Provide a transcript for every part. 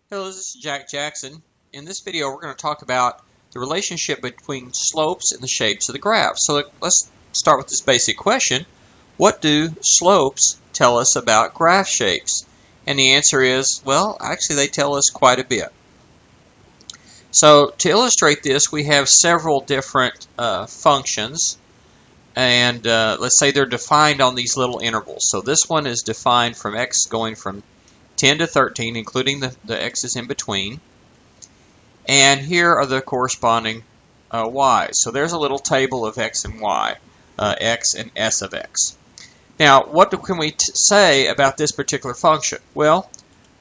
Hello, this is Jack Jackson. In this video, we're going to talk about the relationship between slopes and the shapes of the graph. So let's start with this basic question. What do slopes tell us about graph shapes? And the answer is, well, actually they tell us quite a bit. So to illustrate this, we have several different functions. And let's say they're defined on these little intervals. So this one is defined from x going from 10 to 13, including the x's in between. And here are the corresponding y's. So there's a little table of x and y, x and s of x. Now, what can we say about this particular function? Well,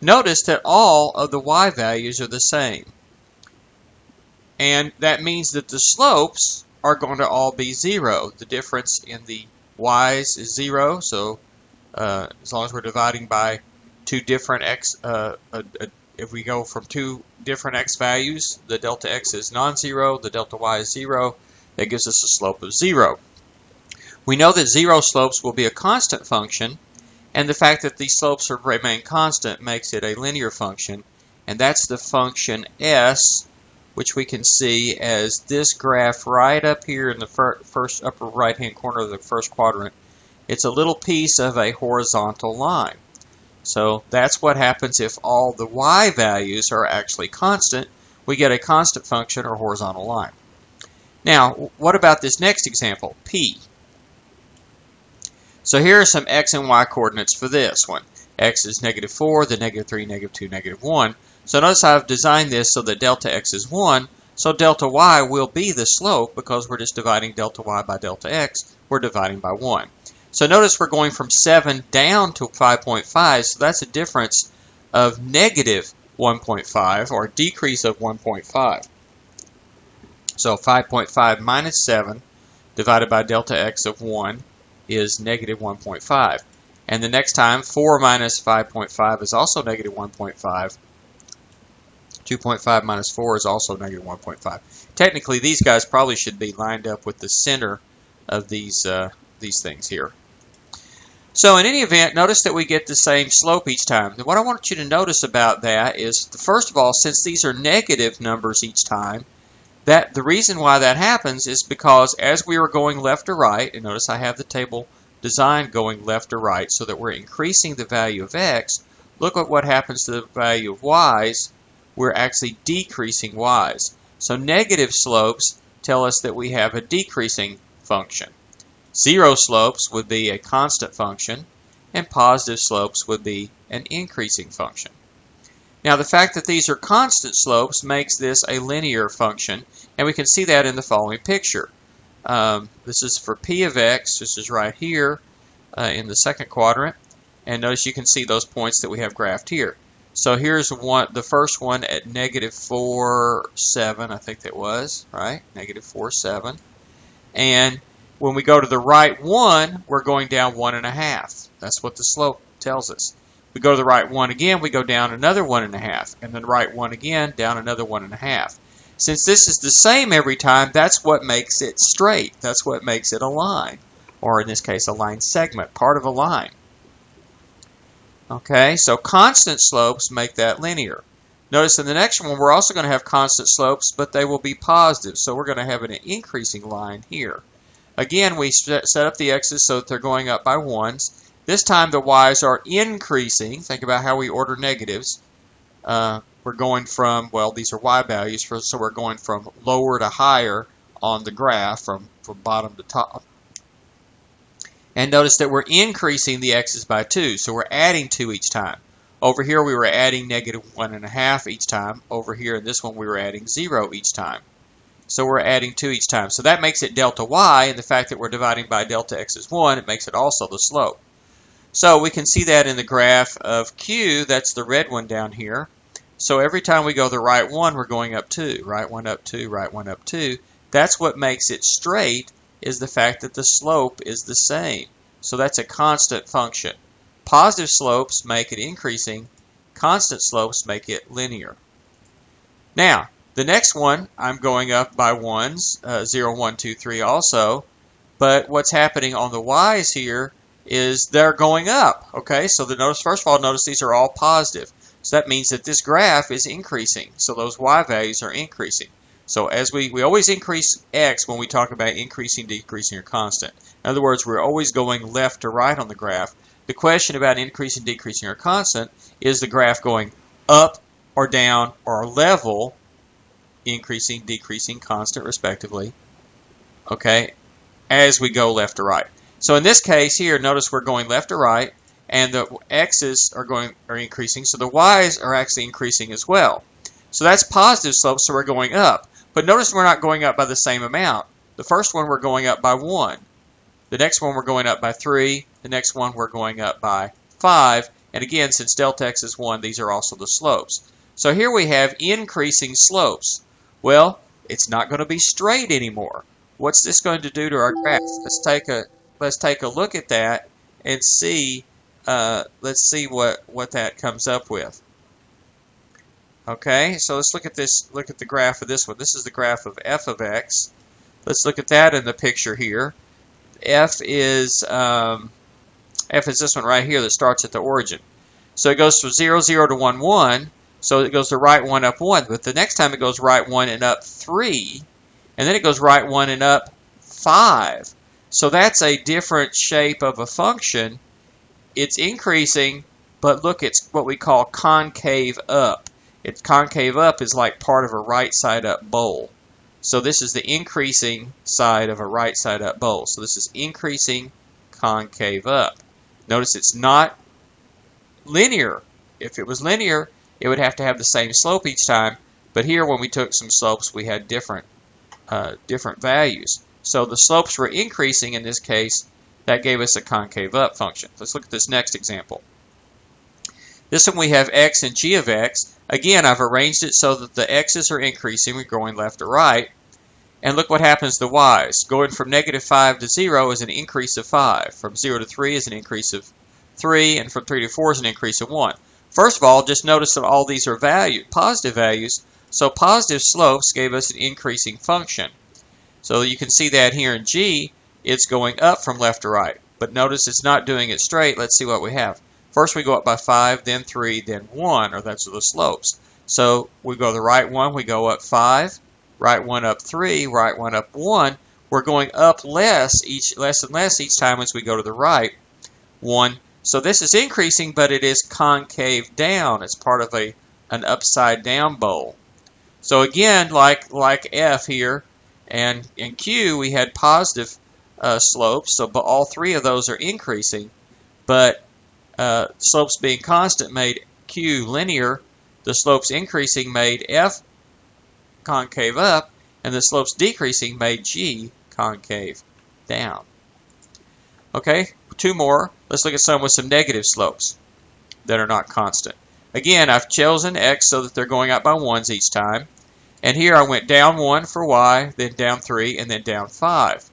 notice that all of the y values are the same. And that means that the slopes are going to all be 0. The difference in the y's is 0, so as long as we're dividing by two different x, if we go from two different x values, the delta x is non-zero, the delta y is 0, that gives us a slope of 0. We know that 0 slopes will be a constant function, and the fact that these slopes remain constant makes it a linear function, and that's the function s, which we can see as this graph right up here in the first upper right hand corner of the first quadrant. It's a little piece of a horizontal line. So that's what happens if all the y values are actually constant. We get a constant function or horizontal line. Now, what about this next example, P? So here are some x and y coordinates for this one. X is -4, then -3, -2, -1. So notice I've designed this so that delta x is 1, so delta y will be the slope because we're just dividing delta y by delta x. We're dividing by 1. So notice we're going from 7 down to 5.5, so that's a difference of -1.5, or a decrease of 1.5. So 5.5 minus 7 divided by delta x of 1 is -1.5. And the next time, 4 minus 5.5 is also -1.5. 2.5 minus 4 is also -1.5. Technically, these guys probably should be lined up with the center of these things here. So in any event, notice that we get the same slope each time. And what I want you to notice about that is, first of all, since these are negative numbers each time, that the reason why that happens is because as we are going left to right, and notice I have the table designed going left to right so that we're increasing the value of x, look at what happens to the value of y's. We're actually decreasing y's. So negative slopes tell us that we have a decreasing function. 0 slopes would be a constant function, and positive slopes would be an increasing function. Now, the fact that these are constant slopes makes this a linear function, and we can see that in the following picture. This is for p of x. This is right here in the second quadrant, and notice you can see those points that we have graphed here. So here's the first one at -4, 7, I think that was, right? -4, 7. And when we go to the right one, we're going down 1.5. That's what the slope tells us. We go to the right one again, we go down another 1.5. And then the right one again, down another 1.5. Since this is the same every time, that's what makes it straight. That's what makes it a line. Or in this case, a line segment, part of a line. Okay, so constant slopes make that linear. Notice in the next one, we're also going to have constant slopes, but they will be positive. So we're going to have an increasing line here. Again, we set up the x's so that they're going up by 1s. This time the y's are increasing. Think about how we order negatives. We're going from, well, these are y values, so we're going from lower to higher on the graph, from bottom to top. And notice that we're increasing the x's by 2, so we're adding 2 each time. Over here we were adding -1.5 each time. Over here in this one we were adding 0 each time. So we're adding 2 each time. So that makes it delta y, and the fact that we're dividing by delta x is 1, it makes it also the slope. So we can see that in the graph of Q, that's the red one down here. So every time we go the right one, we're going up 2. Right one up 2, right one up 2. That's what makes it straight, is the fact that the slope is the same. So that's a constant function. Positive slopes make it increasing. Constant slopes make it linear. Now, the next one, I'm going up by 1s, 0, 1, 2, 3 also. But what's happening on the y's here is they're going up. Okay, so notice, first of all, notice these are all positive. So that means that this graph is increasing. So those y values are increasing. So as we always increase x when we talk about increasing, decreasing, or constant. In other words, we're always going left to right on the graph. The question about increasing, decreasing, or constant is the graph going up or down or level, increasing, decreasing, constant, respectively, okay, as we go left to right. So in this case here, notice we're going left to right, and the x's are increasing, so the y's are actually increasing as well. So that's positive slope, so we're going up. But notice we're not going up by the same amount. The first one we're going up by 1. The next one we're going up by 3. The next one we're going up by 5. And again, since delta x is 1, these are also the slopes. So here we have increasing slopes. Well, it's not going to be straight anymore. What's this going to do to our graph? Let's take a look at that and see. Let's see what that comes up with. Okay, so let's look at this. Look at the graph of this one. This is the graph of f of x. Let's look at that in the picture here. F is this one right here that starts at the origin. So it goes from 0, 0 to 1, 1. So it goes to right 1 up 1. But the next time it goes right 1 and up 3. And then it goes right 1 and up 5. So that's a different shape of a function. It's increasing, but look, it's what we call concave up. It's concave up is like part of a right side up bowl. So this is the increasing side of a right side up bowl. So this is increasing concave up. Notice it's not linear. If it was linear, it would have to have the same slope each time. But here, when we took some slopes, we had different values. So the slopes were increasing in this case. That gave us a concave up function. Let's look at this next example. This one we have x and g of x. Again, I've arranged it so that the x's are increasing. We're going left to right. And look what happens to y's. Going from -5 to 0 is an increase of 5. From 0 to 3 is an increase of 3. And from 3 to 4 is an increase of 1. First of all, just notice that all these are positive values. So positive slopes gave us an increasing function. So you can see that here in g, it's going up from left to right. But notice it's not doing it straight. Let's see what we have. First we go up by 5, then 3, then 1, or that's the slopes. So we go the right one, we go up 5, right one up 3, right one up 1. We're going up less and less each time as we go to the right 1. So this is increasing, but it is concave down. It's part of an upside down bowl. So again, like F here and Q, we had positive slopes. So all three of those are increasing, but slopes being constant made Q linear. The slopes increasing made F concave up, and the slopes decreasing made G concave down. Okay, two more. Let's look at some with some negative slopes that are not constant. Again, I've chosen x so that they're going up by 1s each time. And here I went down 1 for y, then down 3, and then down 5.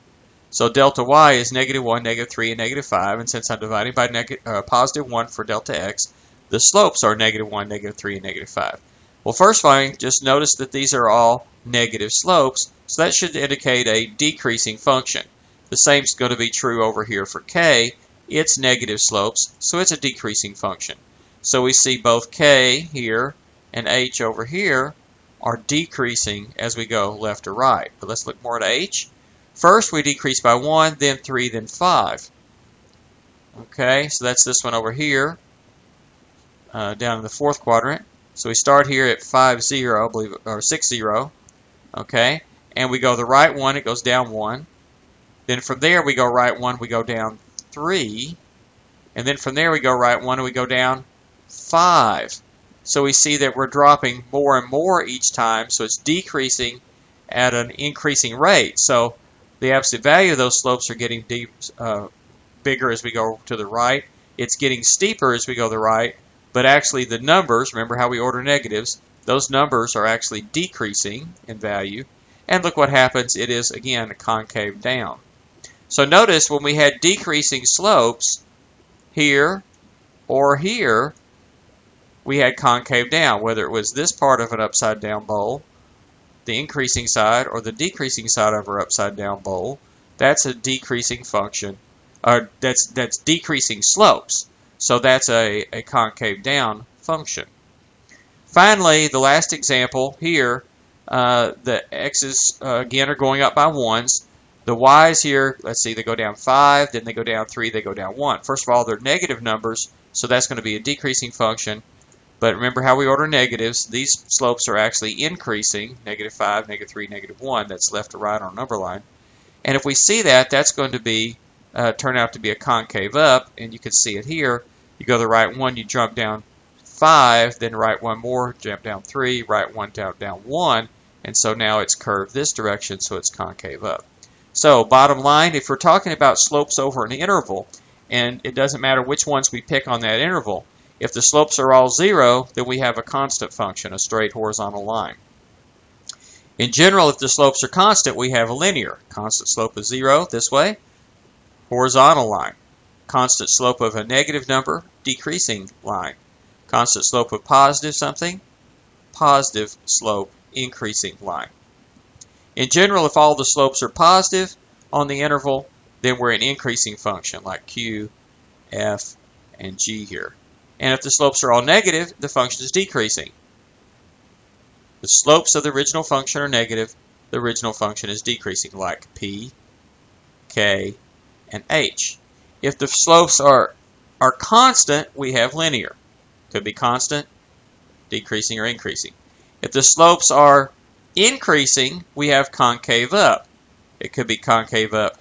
So delta y is -1, -3, and -5. And since I'm dividing by +1 for delta x, the slopes are -1, -3, and -5. Well, first thing, just notice that these are all negative slopes. So that should indicate a decreasing function. The same is going to be true over here for k. It's negative slopes, so it's a decreasing function. So we see both k here and h over here are decreasing as we go left to right. But let's look more at h. First we decrease by 1, then 3, then 5. Okay, so that's this one over here, down in the fourth quadrant. So we start here at 5, 0, I believe, or 6, 0. Okay, and we go the right one, it goes down 1. Then from there we go right 1, we go down 3. And then from there we go right 1 and we go down 5. So we see that we're dropping more and more each time, so it's decreasing at an increasing rate. So the absolute value of those slopes are getting bigger as we go to the right. It's getting steeper as we go to the right, but actually the numbers, remember how we order negatives, those numbers are actually decreasing in value. And look what happens, it is again a concave down. So notice when we had decreasing slopes here or here, we had concave down, whether it was this part of an upside down bowl, the increasing side, or the decreasing side of our upside down bowl. That's a decreasing function, or that's decreasing slopes. So that's a concave down function. Finally, the last example here, the x's again are going up by 1s. The y's here, let's see, they go down 5, then they go down 3, they go down 1. First of all, they're negative numbers, so that's going to be a decreasing function. But remember how we order negatives. These slopes are actually increasing, -5, -3, -1. That's left to right on a number line. And if we see that, that's going to be turn out to be a concave up, and you can see it here. You go to the right one, you jump down 5, then right one more, jump down 3, right one down 1, and so now it's curved this direction, so it's concave up. So bottom line, if we're talking about slopes over an interval, and it doesn't matter which ones we pick on that interval, if the slopes are all 0, then we have a constant function, a straight horizontal line. In general, if the slopes are constant, we have a linear. Constant slope of 0 this way, horizontal line. Constant slope of a negative number, decreasing line. Constant slope of positive something, positive slope, increasing line. In general, if all the slopes are positive on the interval, then we're an increasing function like Q, F, and G here. And if the slopes are all negative, the function is decreasing. The slopes of the original function are negative, the original function is decreasing, like P, K, and H. If the slopes are constant, we have linear. Could be constant, decreasing, or increasing. If the slopes are increasing, we have concave up. It could be concave up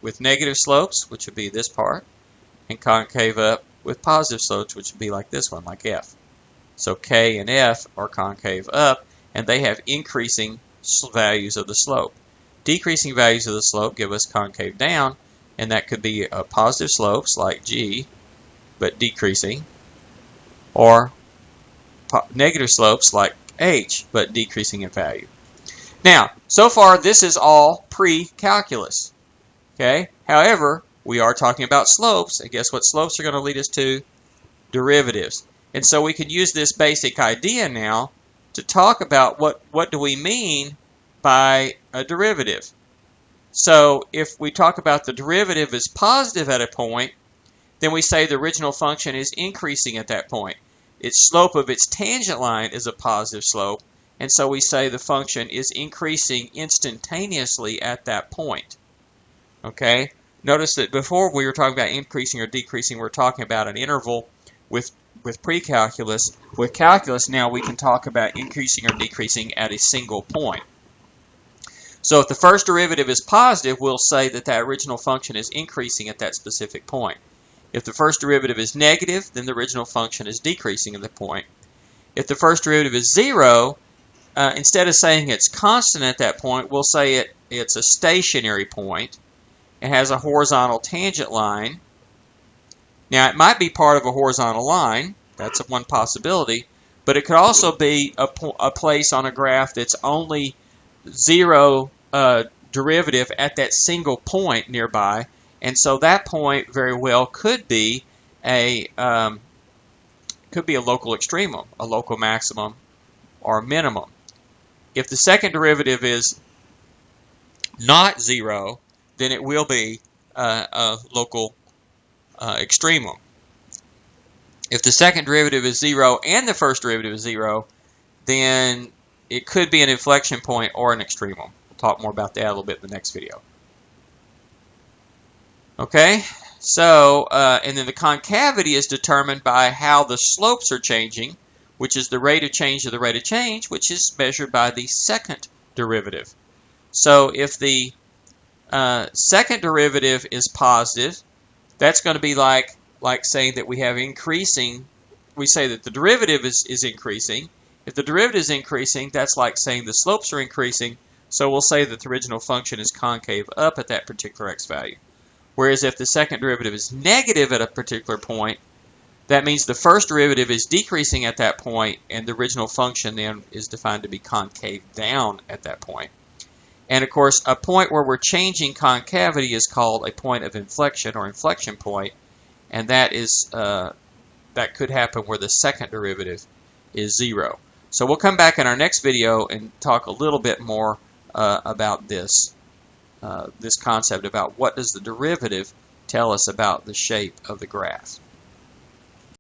with negative slopes, which would be this part, and concave up with positive slopes, which would be like this one, like F. So K and F are concave up, and they have increasing values of the slope. Decreasing values of the slope give us concave down, and that could be positive slopes like G, but decreasing, or negative slopes like H, but decreasing in value. Now, so far this is all pre-calculus. Okay? However, we are talking about slopes, and guess what slopes are going to lead us to? Derivatives. And so we can use this basic idea now to talk about what do we mean by a derivative. So if we talk about the derivative as positive at a point, then we say the original function is increasing at that point. Its slope of its tangent line is a positive slope, and so we say the function is increasing instantaneously at that point. Okay? Notice that before we were talking about increasing or decreasing, we're talking about an interval with pre-calculus. With calculus now we can talk about increasing or decreasing at a single point. So if the first derivative is positive, we'll say that that original function is increasing at that specific point. If the first derivative is negative, then the original function is decreasing at the point. If the first derivative is 0, instead of saying it's constant at that point, we'll say it's a stationary point. It has a horizontal tangent line. Now, it might be part of a horizontal line. That's one possibility. But it could also be a place on a graph that's only 0 derivative at that single point nearby. And so that point very well could be a local extremum, a local maximum, or minimum. If the second derivative is not 0, then it will be a local extremum. If the second derivative is 0 and the first derivative is 0, then it could be an inflection point or an extremum. We'll talk more about that a little bit in the next video. Okay, so, and then the concavity is determined by how the slopes are changing, which is the rate of change of the rate of change, which is measured by the second derivative. So if the second derivative is positive, that's going to be like saying that we have increasing, we say that the derivative is increasing. If the derivative is increasing, that's like saying the slopes are increasing, so we'll say that the original function is concave up at that particular x value. Whereas if the second derivative is negative at a particular point, that means the first derivative is decreasing at that point, and the original function then is defined to be concave down at that point. And of course, a point where we're changing concavity is called a point of inflection or inflection point, and that is that could happen where the second derivative is 0. So we'll come back in our next video and talk a little bit more about this concept about what does the derivative tell us about the shape of the graph.